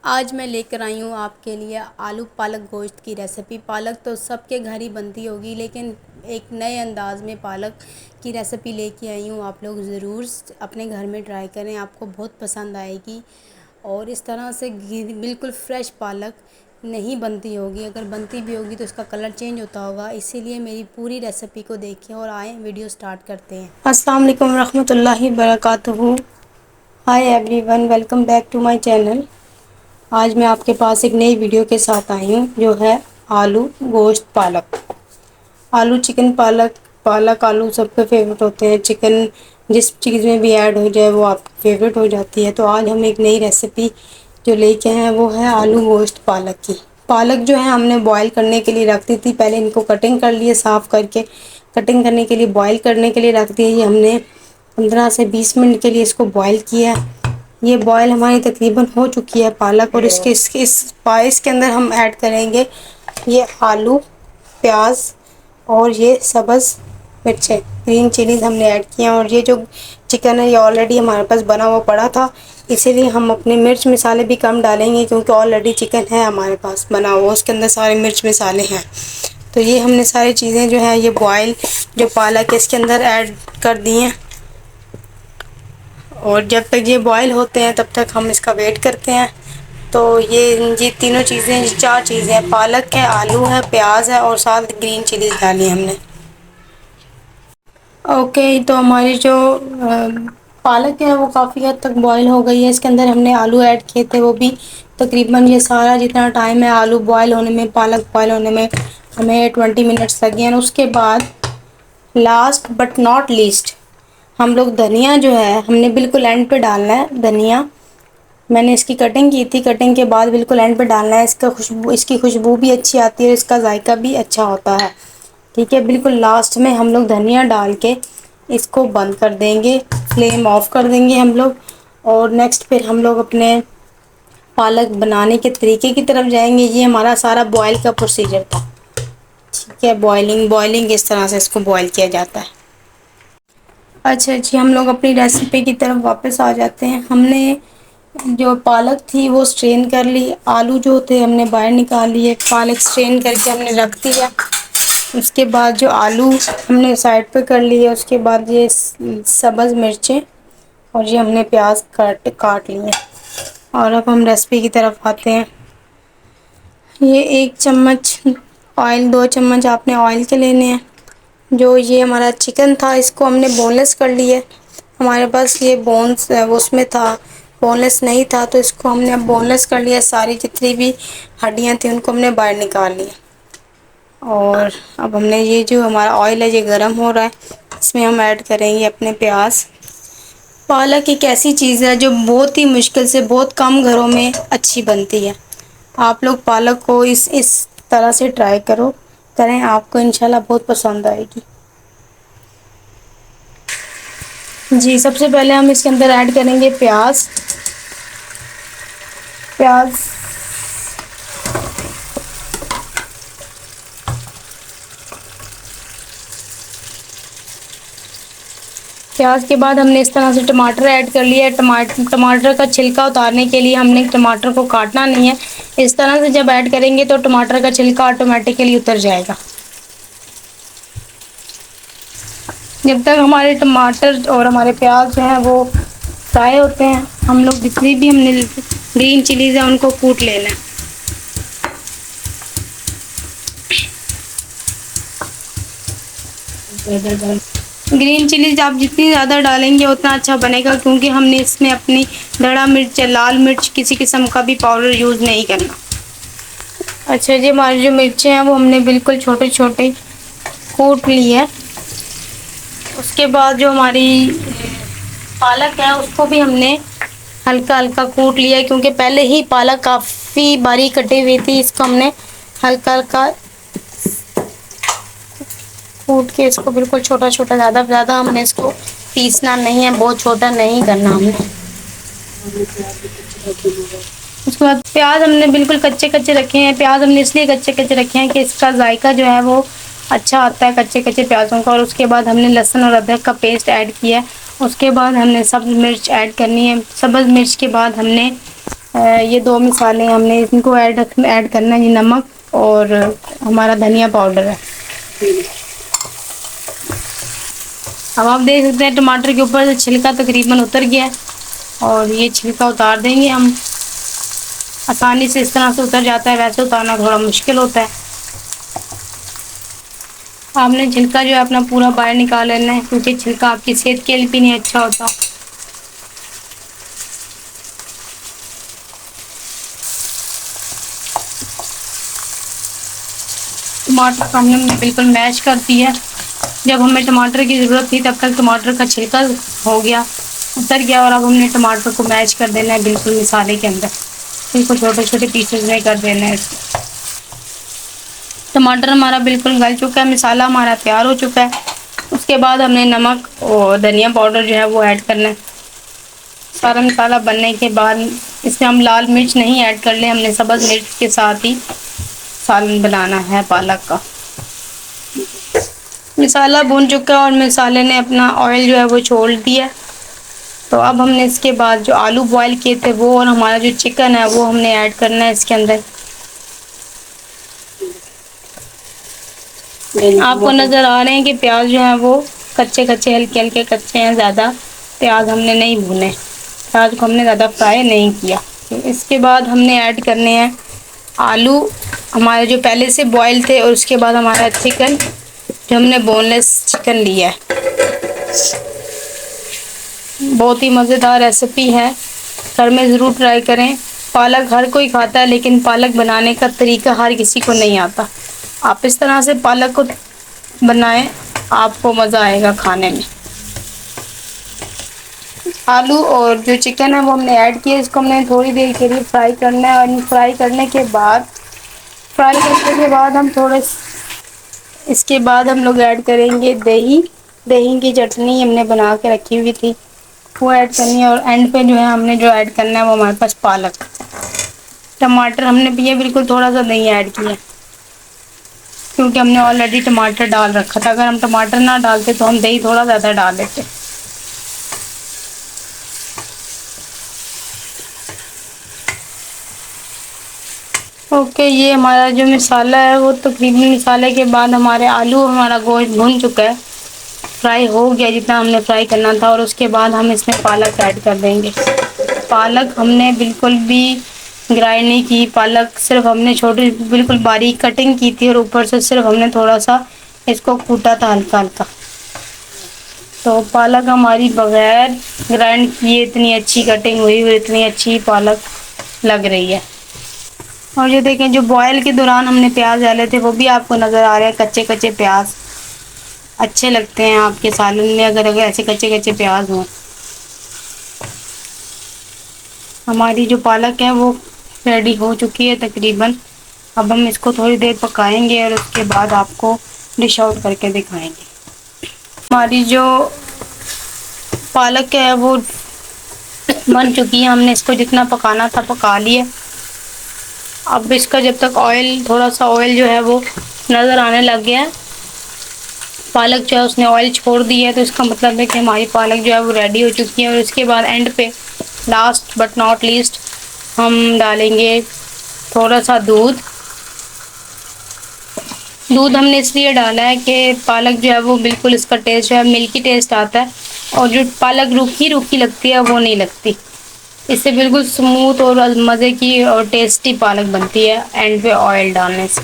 आज मैं लेकर आई हूँ आपके लिए आलू पालक गोश्त की रेसिपी। पालक तो सबके घर ही बनती होगी, लेकिन एक नए अंदाज़ में पालक की रेसिपी लेके आई हूँ। आप लोग ज़रूर अपने घर में ट्राई करें, आपको बहुत पसंद आएगी। और इस तरह से बिल्कुल फ्रेश पालक नहीं बनती होगी, अगर बनती भी होगी तो उसका कलर चेंज होता होगा। इसीलिए मेरी पूरी रेसिपी को देखें और आएँ वीडियो स्टार्ट करते हैं। अस्सलाम वालेकुम रहमतुल्लाहि बरकातुहू। Hi everyone, welcome back to my channel. आज मैं आपके पास एक नई वीडियो के साथ आई हूँ, जो है आलू गोश्त पालक। आलू चिकन पालक, पालक आलू सबके फेवरेट होते हैं। चिकन जिस चीज़ में भी ऐड हो जाए वो आपकी फेवरेट हो जाती है। तो आज हम एक नई रेसिपी जो लेके आए हैं वो है आलू गोश्त पालक की। पालक जो है हमने बॉईल करने के लिए रख दी थी, पहले इनको कटिंग कर लिए, साफ़ करके कटिंग करने के लिए बॉईल करने के लिए रख दिए। ये हमने 15 से 20 मिनट के लिए इसको बॉईल किया। ये बॉयल हमारी तकरीबन हो चुकी है पालक। और इसके अंदर हम ऐड करेंगे ये आलू, प्याज और ये सब्ज़ मिर्चें, ग्रीन चिलीज़ हमने ऐड किए हैं। और ये जो चिकन है ये ऑलरेडी हमारे पास बना हुआ पड़ा था, इसीलिए हम अपने मिर्च मसाले भी कम डालेंगे, क्योंकि ऑलरेडी चिकन है हमारे पास बना हुआ, उसके अंदर सारे मिर्च मसाले हैं। तो ये हमने सारी चीज़ें जो है ये बॉयल जो पालक है इसके अंदर ऐड कर दी हैं। और जब तक ये बॉईल होते हैं तब तक हम इसका वेट करते हैं। तो ये तीनों चीज़ें, 4 चीज़ें हैं, पालक है, आलू है, प्याज है और साथ ग्रीन चिलीज़ डाली हमने। ओके, तो हमारी जो पालक है वो काफ़ी हद तक बॉईल हो गई है। इसके अंदर हमने आलू ऐड किए थे, वो भी तकरीबन ये सारा जितना टाइम है आलू बॉईल होने में, पालक बॉईल होने में, हमें 20 मिनट्स लगे हैं। उसके बाद लास्ट बट नॉट लीस्ट हम लोग धनिया जो है हमने बिल्कुल एंड पे डालना है। धनिया मैंने इसकी कटिंग की थी, कटिंग के बाद बिल्कुल एंड पे डालना है। इसकी खुशबू भी अच्छी आती है, इसका जायका भी अच्छा होता है। ठीक है, बिल्कुल लास्ट में हम लोग धनिया डाल के इसको बंद कर देंगे, फ्लेम ऑफ कर देंगे हम लोग। और नेक्स्ट फिर हम लोग अपने पालक बनाने के तरीके की तरफ जाएंगे। ये हमारा सारा बॉयल का प्रोसीजर था। ठीक है, बॉयलिंग इस तरह से इसको बॉयल किया जाता है। अच्छा जी, हम लोग अपनी रेसिपी की तरफ वापस आ जाते हैं। हमने जो पालक थी वो स्ट्रेन कर ली, आलू जो थे हमने बाहर निकाल लिए, पालक स्ट्रेन करके हमने रख दिया। उसके बाद जो आलू हमने साइड पे कर लिए, उसके बाद ये सब्ज़ मिर्चें और ये हमने प्याज काट लिए। और अब हम रेसिपी की तरफ आते हैं। ये 1 चम्मच ऑयल, 2 चम्मच आपने ऑयल के लेने हैं। जो ये हमारा चिकन था इसको हमने बोनलेस कर लिया। हमारे पास ये बोन्स वो उसमें था, बोनलेस नहीं था, तो इसको हमने अब बोनलेस कर लिया। सारी जितनी भी हड्डियां थी उनको हमने बाहर निकाल लिया। और अब हमने ये जो हमारा ऑयल है ये गर्म हो रहा है, इसमें हम ऐड करेंगे अपने प्याज। पालक एक ऐसी चीज़ है जो बहुत ही मुश्किल से, बहुत कम घरों में अच्छी बनती है। आप लोग पालक को इस तरह से ट्राई करें, आपको इंशाल्लाह बहुत पसंद आएगी। जी, सबसे पहले हम इसके अंदर ऐड करेंगे प्याज। प्याज प्याज के बाद हमने इस तरह से टमाटर ऐड कर लिया है। टमाटर का छिलका उतारने के लिए हमने टमाटर को काटना नहीं है। इस तरह से जब ऐड करेंगे तो टमाटर का छिलका ऑटोमेटिकली उतर जाएगा। जब तक हमारे टमाटर और हमारे प्याज जो हैं वो फ्राई होते हैं, हम लोग जितनी भी हमने ग्रीन चिलीज़ है उनको कूट लेना है। ग्रीन चिलीज आप जितनी ज़्यादा डालेंगे उतना अच्छा बनेगा, क्योंकि हमने इसमें अपनी धड़ा मिर्च, लाल मिर्च, किसी किस्म का भी पाउडर यूज़ नहीं करना। अच्छा जी, हमारी जो मिर्चें हैं वो हमने बिल्कुल छोटे छोटे कूट ली है। उसके बाद जो हमारी पालक है उसको भी हमने हल्का हल्का कूट लिया है, क्योंकि पहले ही पालक काफ़ी बारीक कटी हुई थी। इसको हमने हल्का हल्का कूट के इसको बिल्कुल छोटा छोटा, ज़्यादा हमने इसको पीसना नहीं है, बहुत छोटा नहीं करना हमने। उसके बाद प्याज हमने बिल्कुल कच्चे कच्चे रखे हैं। प्याज हमने इसलिए कच्चे कच्चे रखे हैं कि इसका जायका जो है वो अच्छा आता है कच्चे कच्चे प्याज़ों का। और उसके बाद हमने लहसुन और अदरक का पेस्ट ऐड किया है। उसके बाद हमने सब्ज़ मिर्च ऐड करनी है। सब्ज़ मिर्च के बाद हमने ये 2 मसाले हमने इनको ऐड करना है, ये नमक और हमारा धनिया पाउडर है। अब आप देख सकते हैं टमाटर के ऊपर से छिलका तकरीबन उतर गया है और ये छिलका उतार देंगे हम। आसानी से इस तरह से उतर जाता है, वैसे उतारना थोड़ा मुश्किल होता है। आपने छिलका जो है अपना पूरा बाहर निकाल लेना है, क्योंकि छिलका आपकी सेहत के लिए भी नहीं अच्छा होता। टमाटर को हमने बिल्कुल मैश कर दिया। जब हमें टमाटर की ज़रूरत थी तब तक टमाटर का छिलका हो गया, उतर गया, और अब हमने टमाटर को मैश कर देना है बिल्कुल मसाले के अंदर। बिल्कुल छोटे छोटे पीसेस में कर देना है इसको। टमाटर हमारा बिल्कुल गल चुका है, मसाला हमारा तैयार हो चुका है। उसके बाद हमने नमक और धनिया पाउडर जो है वो ऐड करना है। सारा मसाला बनने के बाद इसमें हम लाल मिर्च नहीं ऐड कर ले, हमने सब्ज़ मिर्च के साथ ही सालन बनाना है पालक का। मसाला भून चुका है और मसाले ने अपना ऑयल जो है वो छोड़ दिया। तो अब हमने इसके बाद जो आलू बॉईल किए थे वो और हमारा जो चिकन है वो हमने ऐड करना है इसके अंदर। आपको नज़र आ रहे हैं कि प्याज जो है वो कच्चे कच्चे हल्के हल्के कच्चे हैं, ज़्यादा प्याज हमने नहीं भुने, प्याज को हमने ज़्यादा फ्राई नहीं किया। तो इसके बाद हमने ऐड करने हैं आलू हमारे जो पहले से बॉईल थे, और उसके बाद हमारा चिकन जो हमने बोनलेस चिकन लिया है। बहुत ही मज़ेदार रेसिपी है, घर में ज़रूर ट्राई करें। पालक हर कोई खाता है, लेकिन पालक बनाने का तरीका हर किसी को नहीं आता। आप इस तरह से पालक को बनाएं, आपको मज़ा आएगा खाने में। आलू और जो चिकन है वो हमने ऐड किया, इसको हमने थोड़ी देर के लिए फ्राई करना है। और फ्राई करने के बाद हम थोड़े इसके बाद हम लोग ऐड करेंगे दही। दही की चटनी हमने बना के रखी हुई थी, वो ऐड करनी है। और एंड पे जो है हमने जो ऐड करना है वो हमारे पास पालक। टमाटर हमने भी बिल्कुल थोड़ा सा नहीं ऐड किया, क्योंकि हमने ऑलरेडी टमाटर डाल रखा था। अगर हम टमाटर ना डालते तो हम दही थोड़ा ज़्यादा डाल देते। ओके, ये हमारा जो मसाला है वो तकरीबन मसाले के बाद हमारे आलू हमारा गोश्त भुन चुका है, फ्राई हो गया जितना हमने फ्राई करना था। और उसके बाद हम इसमें पालक ऐड कर देंगे। पालक हमने बिल्कुल भी ग्राइंड नहीं की, पालक सिर्फ हमने छोटी बिल्कुल बारीक कटिंग की थी, और ऊपर से सिर्फ हमने थोड़ा सा इसको कूटा था हल्का हल्का। तो पालक हमारी बगैर ग्राइंड किए इतनी अच्छी कटिंग हुई और इतनी अच्छी पालक लग रही है। और ये देखें, जो बॉयल के दौरान हमने प्याज डाले थे वो भी आपको नज़र आ रहे हैं, कच्चे कच्चे प्याज अच्छे लगते हैं आपके सालन में अगर ऐसे कच्चे कच्चे प्याज हों। हमारी जो पालक है वो रेडी हो चुकी है तकरीबन। अब हम इसको थोड़ी देर पकाएंगे और उसके बाद आपको डिश आउट करके दिखाएंगे। हमारी जो पालक है वो बन चुकी है, हमने इसको जितना पकाना था पका लिया। अब इसका जब तक ऑयल थोड़ा सा ऑयल जो है वो नज़र आने लग गया है, पालक जो है उसने ऑयल छोड़ दिया है, तो इसका मतलब है कि हमारी पालक जो है वो रेडी हो चुकी है। और इसके बाद एंड पे लास्ट बट नॉट लीस्ट हम डालेंगे थोड़ा सा दूध। दूध हमने इसलिए डाला है कि पालक जो है वो बिल्कुल इसका टेस्ट जो है मिल्की टेस्ट आता है, और जो पालक रूखी रूखी लगती है वो नहीं लगती। इससे बिल्कुल स्मूथ और मज़े की और टेस्टी पालक बनती है एंड पे ऑयल डालने से,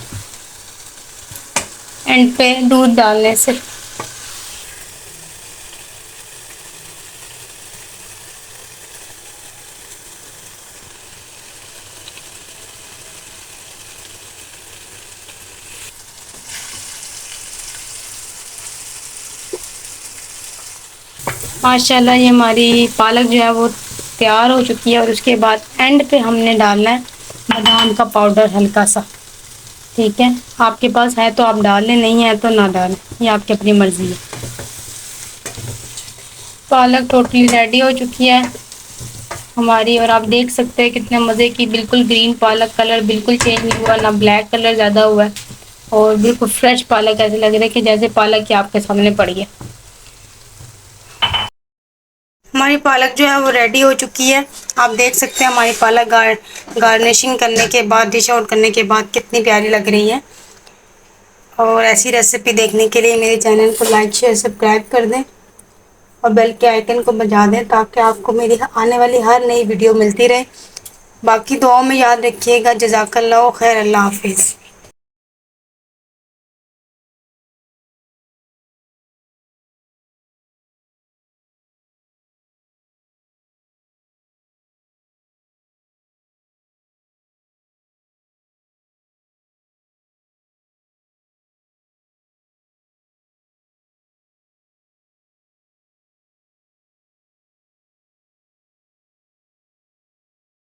एंड पे दूध डालने से। माशाल्लाह ये हमारी पालक जो है वो तैयार हो चुकी है। और उसके बाद एंड पे हमने डालना है बादाम का पाउडर हल्का सा। ठीक है, आपके पास है तो आप डाल लें, नहीं है तो ना डालें, ये आपकी अपनी मर्ज़ी है। पालक टोटली रेडी हो चुकी है हमारी, और आप देख सकते हैं कितने मज़े की बिल्कुल ग्रीन पालक, कलर बिल्कुल चेंज नहीं हुआ, ना ब्लैक कलर ज़्यादा हुआ है, और बिल्कुल फ्रेश पालक ऐसे लग रहा है कि जैसे पालक की आपके सामने पड़ी है। हमारी पालक जो है वो रेडी हो चुकी है। आप देख सकते हैं हमारी पालक गार्निशिंग करने के बाद, डिश आउट करने के बाद कितनी प्यारी लग रही है। और ऐसी रेसिपी देखने के लिए मेरे चैनल को लाइक शेयर सब्सक्राइब कर दें और बेल के आइकन को बजा दें, ताकि आपको मेरी आने वाली हर नई वीडियो मिलती रहे। बाकी दुआओं में याद रखिएगा। जज़ाकल्लाह खैर। अल्लाह हाफिज़।